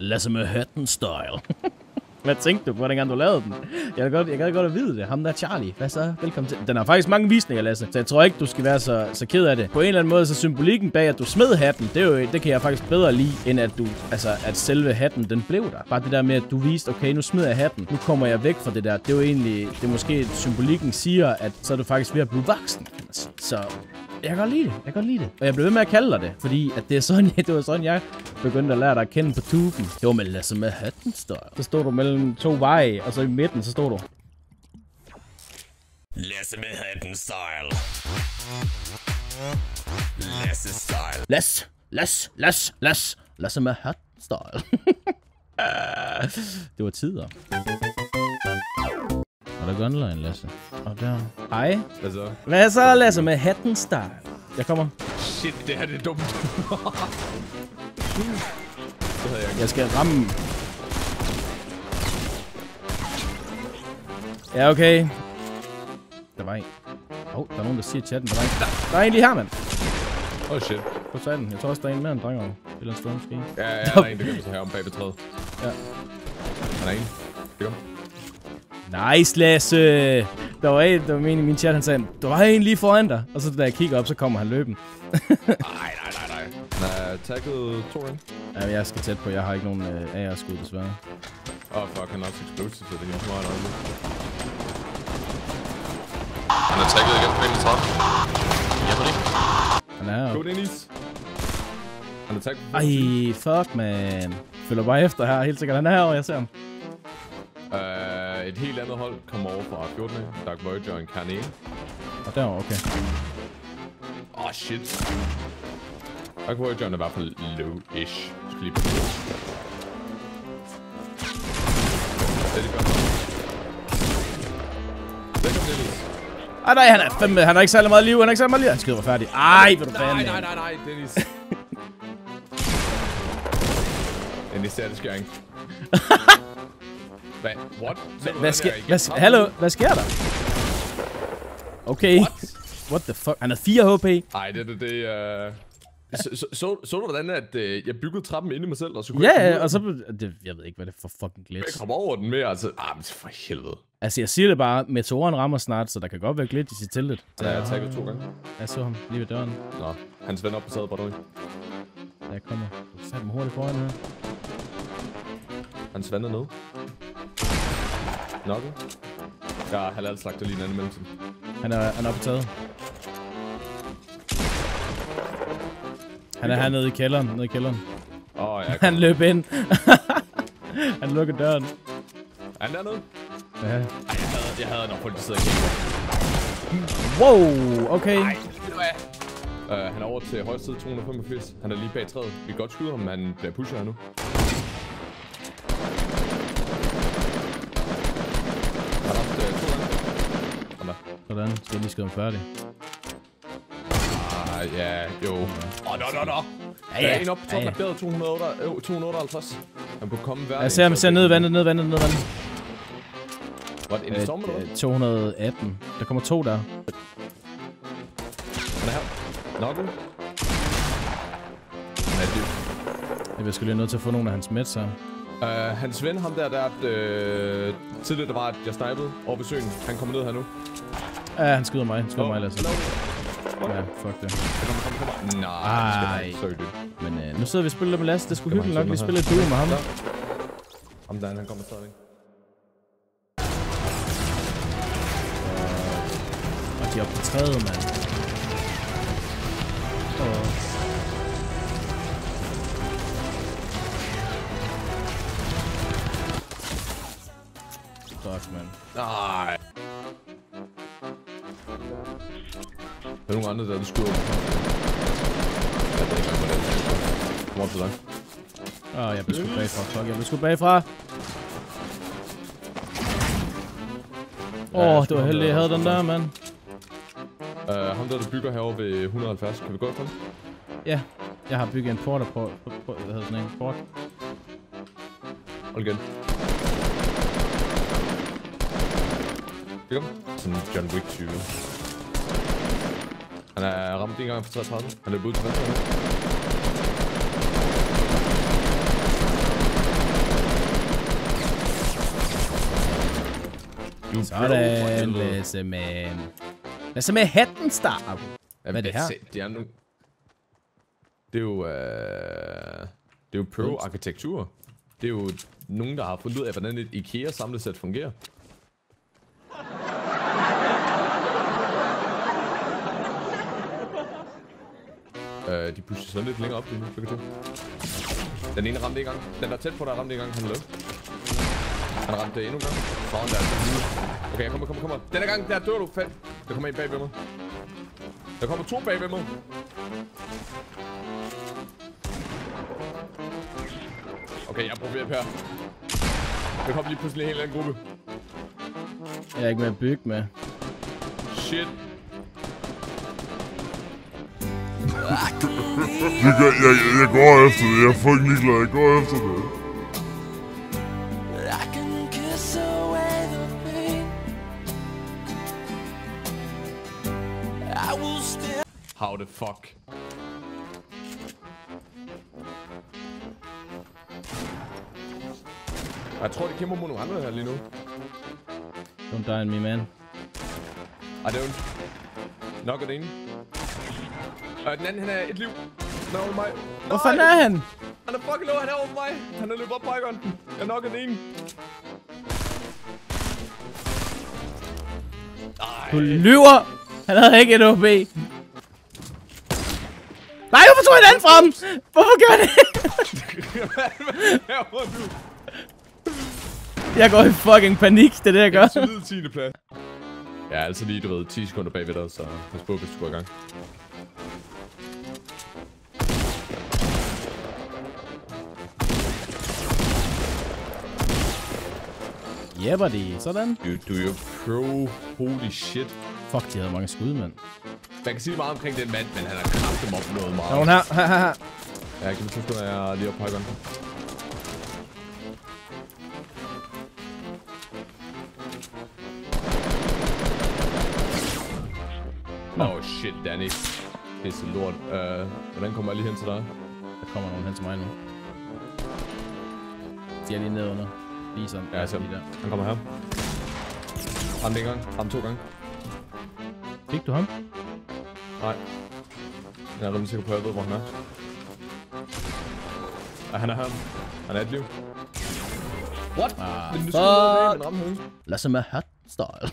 Lasse med hatten style. Hvad tænkte du på, dengang du lavede den? Jeg gad godt at vide det. Ham der Charlie. Hvad så? Velkommen til. Den har faktisk mange visninger, Lasse. Så jeg tror ikke, du skal være så ked af det. På en eller anden måde, så symbolikken bag, at du smed hatten, det kan jeg faktisk bedre lide, end at du, at selve hatten, den blev der. Bare det der med, at du viste, okay, nu smider jeg hatten. Nu kommer jeg væk fra det der. Det er jo egentlig, det er måske, symbolikken siger, at så er du faktisk ved at blive voksen, kan man sige. Så jeg kan godt lide det. Og jeg blev ved med at kalde dig det, fordi at det var sådan, jeg begyndte at lære dig at kende på tuben. Det var med Lasse med hatten style. Så stod du mellem to veje, og så i midten, så stod du. Lasse med hatten style. Lasse style. Lasse med hatten style. Det var tider. Og der er gunline, Lasse. Og der. Hej. Hvad så, Lasse med hatten style? Jeg kommer. Shit, det her det er dumt. Jeg skal ramme. Ja, okay. Der var en. Der er nogen, der siger i chatten. Der er en lige her, mand. Shit. På satan. Jeg tror også, der er en mere end dreng over. Et eller andet sted, måske. Ja, der er en, der gemmer sig her om bag ved træet. Ja. Han er en. Det gør. Nice, Lasse. Der var en i min chat, han sagde, der var en lige foran dig. Og så da jeg kigger op, så kommer han løben. Nej. Han er tagget Torin. Ja, jeg skal tæt på. Jeg har ikke nogen AR-skud, desværre. Fuck, han har også explosive, så det er smart øjeblik. Han er tagget igen på 31. Ja, på det. Han er her. Go, Dennis. Han er tagget. Ej, fuck, man. Følger bare efter her, helt sikkert. Han er herovre, jeg ser ham. Et helt andet hold kommer over fra 14. Dark Voyager og en Carne. Og derovre, okay. Shit. Dark Voyager er i hvert fald low-ish. Skal lige på det. Det er godt. Det kom Dennis. Ej, nej, han har ikke særlig meget liv. Han skyder mig færdig. Ej, vil du bande. Nej, Dennis. Dennis, det er det skæring. What? Hallo, hvad sker der? Okay. What the fuck? Han har 4 HP. Ej, så du hvordan, at jeg byggede trappen inde i mig selv, og så kunne Ja, og så... jeg ved ikke, hvad det er for fucking glitch. Jeg kommer over den mere, altså... men for helvede. Altså, jeg siger det bare, meteoren rammer snart, så der kan godt være glitch i sit tillit. Ja, jeg har tagget 2 gange. Jeg så ham lige ved døren. Nå, han svender op på taget, bare nu. Jeg kommer. Du satte mig hurtigt foran her. Han svender ned. Nok. Jeg har halvt slagter lige en anden mellemtid. Han er oppe på taget. Han er hernede i kælderen. Han løb ind. Han lukkede døren. Er han dernede? Ja. Ej, jeg havde nok folk, der sidder og kigger. Wow, okay. Ej, han er over til højre side 285. Han er lige bag træet. Vi kan godt skyde ham, men han bliver pushet her nu. Han har haft 2 gange. Sådan, skal jeg lige skyde ham færdig. Ja, jo. Nå. Der er en op på toppen af bjerget, 258. Han kunne komme hver. Jeg ser ned i vandet. What, en storm eller hvad? 218. Der kommer 2 der. Han er her. Knokken. Han er dyb. Jeg vil sgu lige nødt til at få nogle af hans meds her. Hans ven, ham der tidligere der var, at jeg snipede over ved søen. Han kommer ned her nu. Ja, han skyder mig. Lasse. Ja, fuck det. Kom. Nej. Men nu sidder vi og spiller med Lasse. Det skulle hyggeligt nok lige spille et duo med ham. Ham der, han kommer stadig. Og de er oppe på træet, mand. Fuck, mand. Nej. Der er nogle andre, der skyder. Kom op til dig. Jeg blev sgu bagfra. Fuck, jeg blev sgu bagfra. Det var heldigt, jeg havde den der, mand. Ham der bygger herovre ved 170. Kan vi gå efter ham? Ja, jeg har bygget en porter på hvad hedder sådan en? Port. Hold igen. Bygger ham. Sådan John Wick 20. Han er ramt en gang på 33. Han er ude til venstre nu. Sådan, Lasse, man. Lasse med hatten start. Hvad er det her? Det er nu... Det er jo pro-arkitektur. Det er jo nogen, der har fundet ud af, hvordan et IKEA-samlesæt fungerer. De pusher sådan lidt længere op lige nu, lykke til. Den ene ramte en gang. Den der er tæt på, der ramte en gang. Han løb. Han ramte det endnu en gang. Sådan der. Okay, kommer. Denne gang, der dør du fedt. Der kommer en bag ved mig. Der kommer 2 bag ved mig. Okay, jeg proberer Per. Der kommer lige pludselig en hel anden gruppe. Jeg er ikke med at bygge med. Shit. Jeg går efter det. Jeg er fucking ligeglad. Jeg går efter det. How the fuck? Jeg tror, de kæmper mod nogle andre her lige nu. Don't die on me, man. I don't. Nok er det ene. Den anden, han er et liv. Han er over mig. Hvor fanden er han? Han er fucking low, han er over mig. Han er løbet op på icon. Jeg nok er den ene. Du lyver! Han havde ikke et OB. Nej, hvorfor tog jeg den frem? Hvorfor gør det? Hvad laver du? Jeg går i fucking panik, det er det, jeg gør. Solid 10. plads. Jeg er altså lige, du ved, 10 sekunder bagved dig, så pas på, hvis du går i gang. Jeopardy, sådan. Du er jo pro. Holy shit. Fuck, de havde mange skud, mand. Man kan sige meget omkring den mand, men han har kraftigt opnået meget. Der er hun her. Hahaha. Ja, jeg kan lige at jeg er lige oppe på icon. Oh shit, Danny. Det er så lort. Hvordan kommer jeg lige hen til dig? Der kommer nogen hen til mig nu. De er lige nede under. Lige sådan. Ja, jeg ser lige der. Han kommer her. Ham en gang. Ham 2 gange. Fik du ham? Nej. Jeg er rimelig sikker på, at jeg ved, hvor han er. Ja, han er her. Han er et liv. What? Ah, Men nu skal jeg ramme højst. Lad os med hat style.